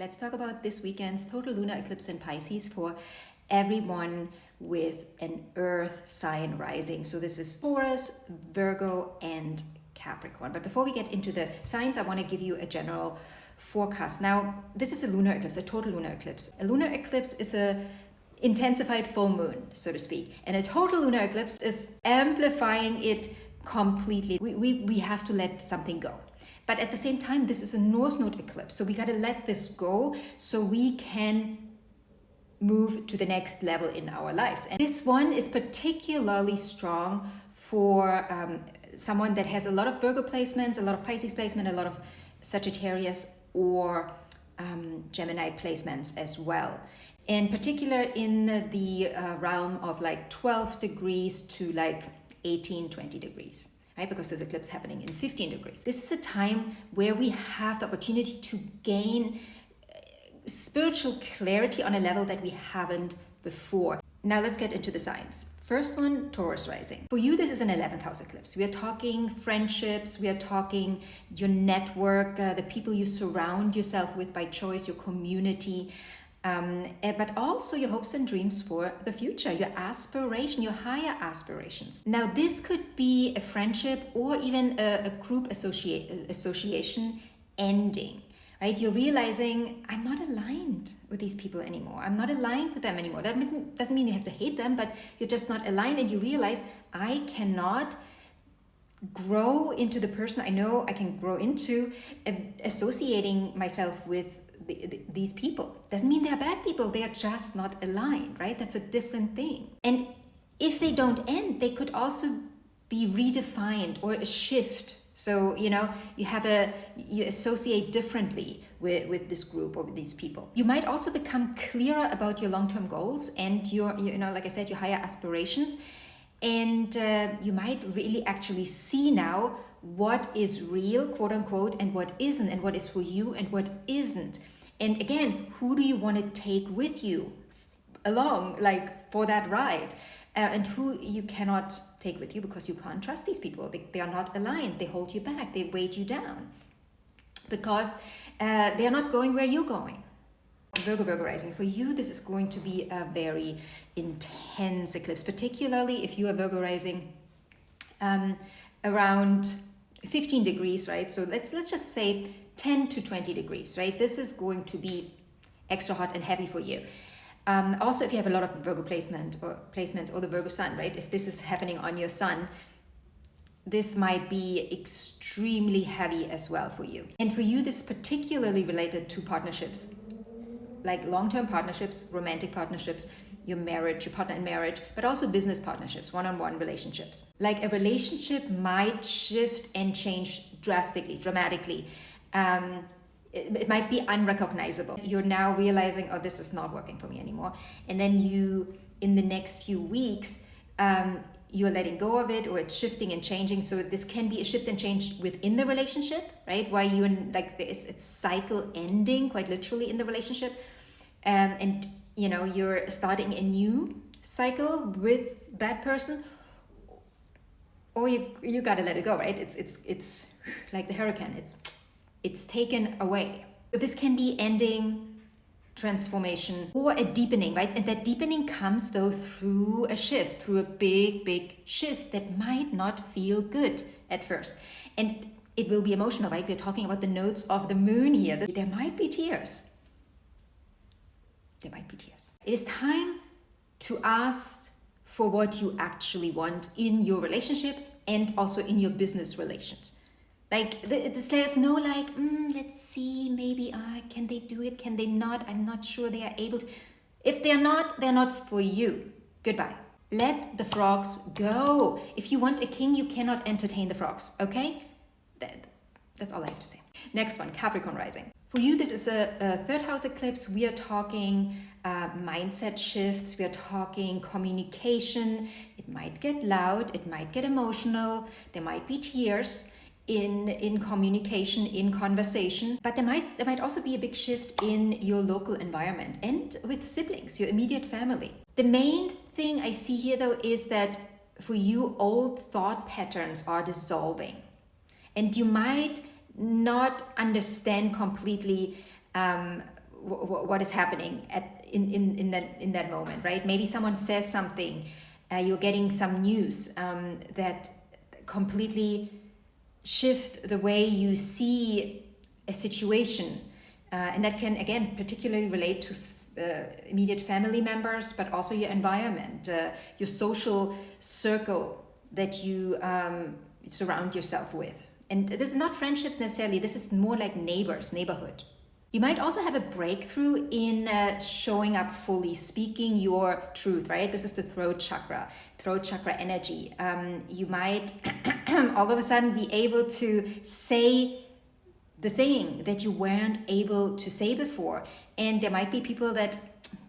Let's talk about this weekend's total lunar eclipse in Pisces for everyone with an earth sign rising. So this is Taurus, Virgo, and Capricorn. But before we get into the signs, I want to give you a general forecast. Now, this is a lunar eclipse, a total lunar eclipse. A lunar eclipse is a intensified full moon, so to speak. And a total lunar eclipse is amplifying it completely. We have to let something go. But at the same time, this is a north node eclipse. So we got to let this go so we can move to the next level in our lives. And this one is particularly strong for someone that has a lot of Virgo placements, a lot of Pisces placement, a lot of Sagittarius or Gemini placements as well. In particular in the realm of like 12 degrees to like 18, 20 degrees. Right? Because there's eclipse happening in 15 degrees. This is a time where we have the opportunity to gain spiritual clarity on a level that we haven't before. Now let's get into the signs. First one, Taurus rising. For you, this is an 11th house eclipse. We are talking friendships, we are talking your network, the people you surround yourself with by choice, your community, but also your hopes and dreams for the future, your aspiration, your higher aspirations. Now, this could be a friendship or even a group association ending, right? You're realizing, I'm not aligned with these people anymore. I'm not aligned with them anymore. That doesn't mean you have to hate them, but you're just not aligned, and you realize, I cannot grow into the person I know I can grow into, associating myself with these people. Doesn't mean they're bad people, they are just not aligned, right? That's a different thing. And if they don't end, they could also be redefined or a shift. So, you associate differently with this group or with these people. You might also become clearer about your long-term goals and your, like I said, your higher aspirations. And you might really actually see now what is real, quote unquote, and what isn't, and what is for you and what isn't. And again, who do you want to take with you along, like for that ride? And who you cannot take with you because you can't trust these people. They are not aligned. They hold you back. They weight you down because they are not going where you're going. Virgo rising. For you, this is going to be a very intense eclipse, particularly if you are Virgo rising around 15 degrees, right? So let's just say 10 to 20 degrees, right? This is going to be extra hot and heavy for you. Also, if you have a lot of Virgo placements or the Virgo sun, right? If this is happening on your sun, this might be extremely heavy as well for you. And for you, this is particularly related to partnerships, like long-term partnerships, romantic partnerships, your marriage, your partner in marriage, but also business partnerships, one-on-one relationships. Like a relationship might shift and change dramatically. It might be unrecognizable. You're now realizing, oh, this is not working for me anymore. And then you, in the next few weeks, you're letting go of it, or it's shifting and changing. So this can be a shift and change within the relationship, right? Why you and like it's cycle ending quite literally in the relationship, and you're starting a new cycle with that person, or you gotta let it go, right? It's like the hurricane. It's taken away. So this can be ending, transformation, or a deepening, right? And that deepening comes though through a shift, through a big shift that might not feel good at first. And it will be emotional, right? We're talking about the nodes of the moon here. There might be tears. There might be tears. It is time to ask for what you actually want in your relationship and also in your business relations. Like there's no like, let's see, maybe can they do it? Can they not? I'm not sure they are able to. If they're not for you. Goodbye. Let the frogs go. If you want a king, you cannot entertain the frogs, okay? That's all I have to say. Next one, Capricorn rising. For you, this is a third house eclipse. We are talking mindset shifts. We are talking communication. It might get loud. It might get emotional. There might be tears in communication, in conversation, but there might also be a big shift in your local environment and with siblings, your immediate family. The main thing I see here though is that for you, old thought patterns are dissolving, and you might not understand completely what is happening in that moment, right? Maybe someone says something, you're getting some news that completely shift the way you see a situation, and that can again particularly relate to immediate family members, but also your environment, your social circle that you surround yourself with. And this is not friendships necessarily, this is more like neighborhood. You might also have a breakthrough in showing up fully, speaking your truth, right? This is the throat chakra energy. You might all of a sudden be able to say the thing that you weren't able to say before. And there might be people that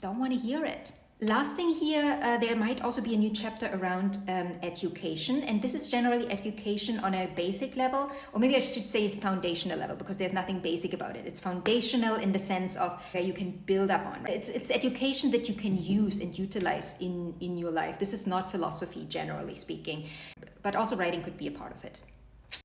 don't want to hear it. Last thing here, there might also be a new chapter around education, and this is generally education on a basic level, or maybe I should say foundational level, because there's nothing basic about it. It's foundational in the sense of where you can build up on. It's education that you can use and utilize in your life. This is not philosophy, generally speaking, but also writing could be a part of it.